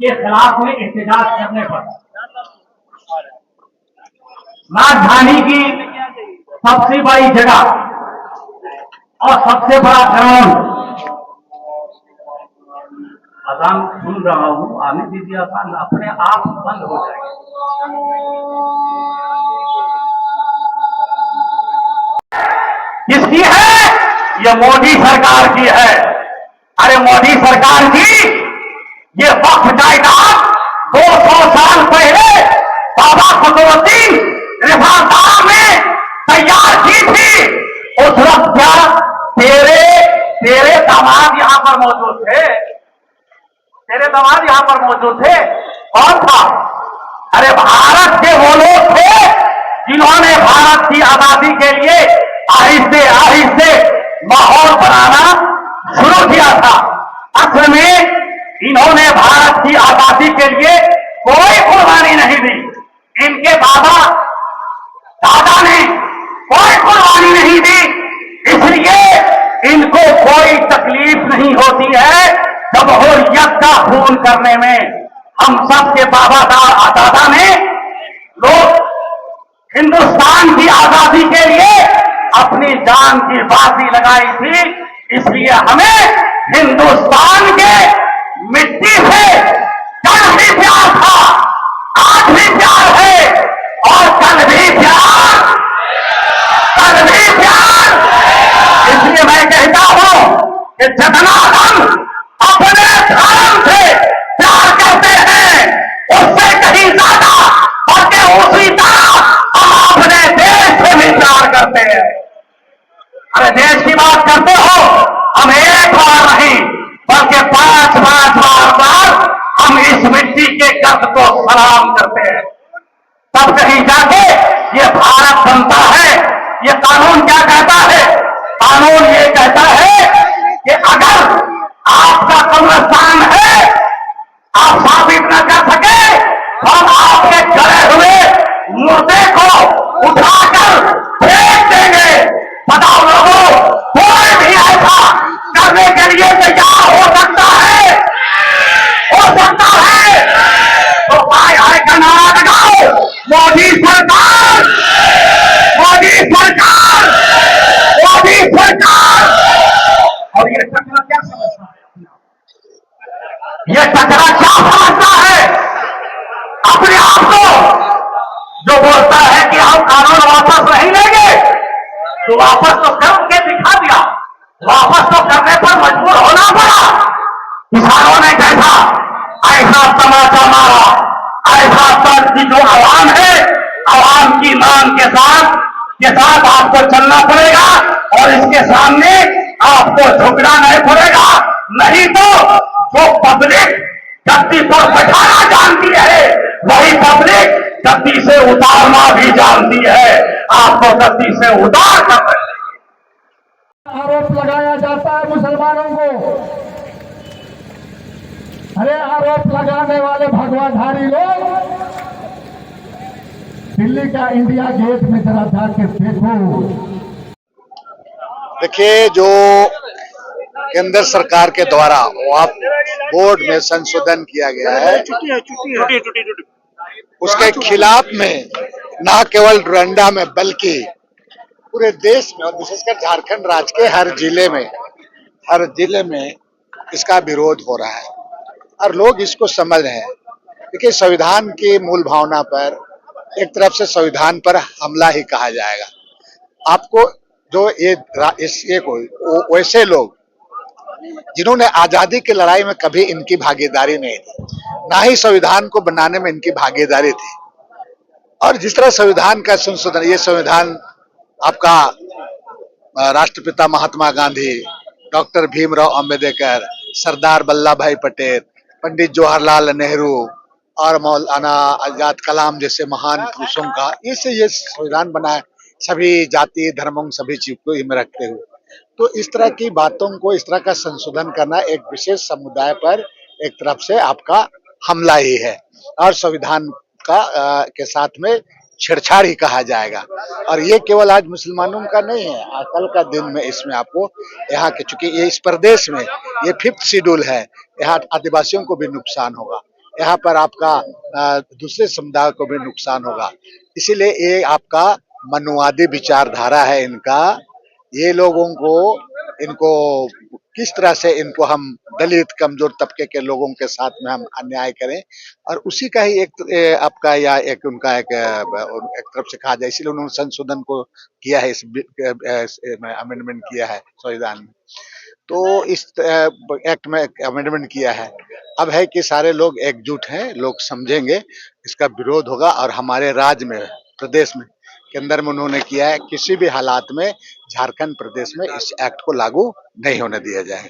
के खिलाफ में एहतजाज करने पर राजधानी की सबसे बड़ी जगह और सबसे बड़ा ग्राउंड, अजान सुन रहा हूं, आने दीजिए, अजान अपने आप बंद हो जाएगी। किसकी है? ये मोदी सरकार की है। अरे मोदी सरकार की ये वक्फ जायदाद 200 साल पहले बाबा कुतुबुद्दीन रिफादार ने तैयार की थी। उस वक्त क्या तेरे तेरे दामाद यहां पर मौजूद थे? तेरे दामाद यहां पर मौजूद थे? कौन था? अरे भारत के वो लोग थे जिन्होंने भारत की आजादी के लिए आहिस्ते आहिस्ते माहौल बनाना शुरू किया था। असल में इन्होंने भारत की आजादी के लिए कोई कुर्बानी नहीं दी। इनके बाबा दादा ने कोई कुर्बानी नहीं दी, इसलिए इनको कोई तकलीफ नहीं होती है जब हुर्रियत का खून करने में। हम सबके बाबा दादा ने लोग हिंदुस्तान की आजादी के लिए अपनी जान की बाजी लगाई थी, इसलिए हमें हिंदुस्तान के मिट्टी से कल भी प्यार था, आज भी प्यार है और कल भी प्यार, कल भी प्यार। इसलिए मैं कहता हूं कि जितना हम अपने धर्म से प्यार करते हैं उससे कहीं ज्यादा बल्कि उसी तरह हम अपने देश से भी प्यार करते हैं। अरे देश की बात करते हो, हम एक बार नहीं बल्कि 5-5 बार हम इस मिट्टी के गर्द को सलाम करते हैं, तब कहीं जाके ये भारत बनता है। ये कानून क्या कहता है? कानून ये कहता है कि अगर आपका कब्रिस्तान है, आप साबित न कर सके तो हम आपके गले हुए मुर्दे को उठाकर फेंक देंगे। बताओ लोगों, कोई भी ऐसा करने के लिए तैयार हो सकता है? हो सकता है तो आय आय का नारा लगाओ, मोदी सरकार, मोदी सरकार, मोदी सरकार। और ये टकरा क्या समझता है? ये टकरा क्या समझता है अपने आप को? जो बोलता है कि हम कानून वापस नहीं लेंगे, तो वापस तो करके दिखा दिया, वापस तो करने पर मजबूर होना पड़ा। किसानों ने कैसा ऐसा तमाचा मारा, ऐसा तर्क की जो आवाम है, आवाम की मांग के साथ आपको चलना पड़ेगा और इसके सामने आपको झुकना नहीं पड़ेगा। नहीं तो जो पब्लिक गद्दी पर बैठाना जानती है, वही पब्लिक गद्दी से उतारना भी जानती है। आपको गद्दी से उतार कर आरोप लगाया जाता है मुसलमानों को। अरे आरोप लगाने वाले भगवाधारी लोग दिल्ली का इंडिया गेट में जरा जाके देखो। देखिए, जो केंद्र सरकार के द्वारा वक्फ बोर्ड में संशोधन किया गया है, उसके खिलाफ में न केवल डोरंडा में बल्कि पूरे देश में और विशेषकर झारखंड राज्य के हर जिले में इसका विरोध हो रहा है और लोग इसको समझ रहे हैं। देखिए, संविधान की मूल भावना पर एक तरफ से संविधान पर हमला ही कहा जाएगा। आपको जो ये कोई वैसे लोग जिन्होंने आजादी की लड़ाई में कभी इनकी भागीदारी नहीं थी, ना ही संविधान को बनाने में इनकी भागीदारी थी, और जिस तरह संविधान का संशोधन, ये संविधान आपका राष्ट्रपिता महात्मा गांधी, डॉक्टर भीमराव अंबेडकर, सरदार वल्लभ भाई पटेल, पंडित जवाहरलाल नेहरू और मौलाना आजाद कलाम जैसे महान पुरुषों का ये संविधान बना है, सभी जाति धर्मों सभी चीज को में रखते हुए। तो इस तरह की बातों को, इस तरह का संशोधन करना एक विशेष समुदाय पर एक तरफ से आपका हमला ही है और संविधान का के साथ में छेड़छाड़ ही कहा जाएगा। और ये केवल आज मुसलमानों का नहीं है, कल का दिन में इसमें आपको यहाँ के, चूंकि ये इस प्रदेश में ये 5th शेड्यूल है, यहाँ आदिवासियों को भी नुकसान होगा। यहाँ पर आपका दूसरे समुदाय को भी नुकसान होगा। इसीलिए ये आपका मनुवादी विचारधारा है इनका। ये लोगों को इनको किस तरह से इनको हम दलित कमजोर तबके के लोगों के साथ में हम अन्याय करें, और उसी का ही एक आपका या एक उनका एक तरफ से कहा जाए, इसलिए उन्होंने संशोधन को किया है, इस अमेंडमेंट किया है संविधान में। तो इस एक्ट में अमेंडमेंट किया है। अब है कि सारे लोग एकजुट हैं, लोग समझेंगे, इसका विरोध होगा और हमारे राज्य में, प्रदेश में के अंदर में उन्होंने किया है, किसी भी हालात में झारखंड प्रदेश में इस एक्ट को लागू नहीं होने दिया जाएगा।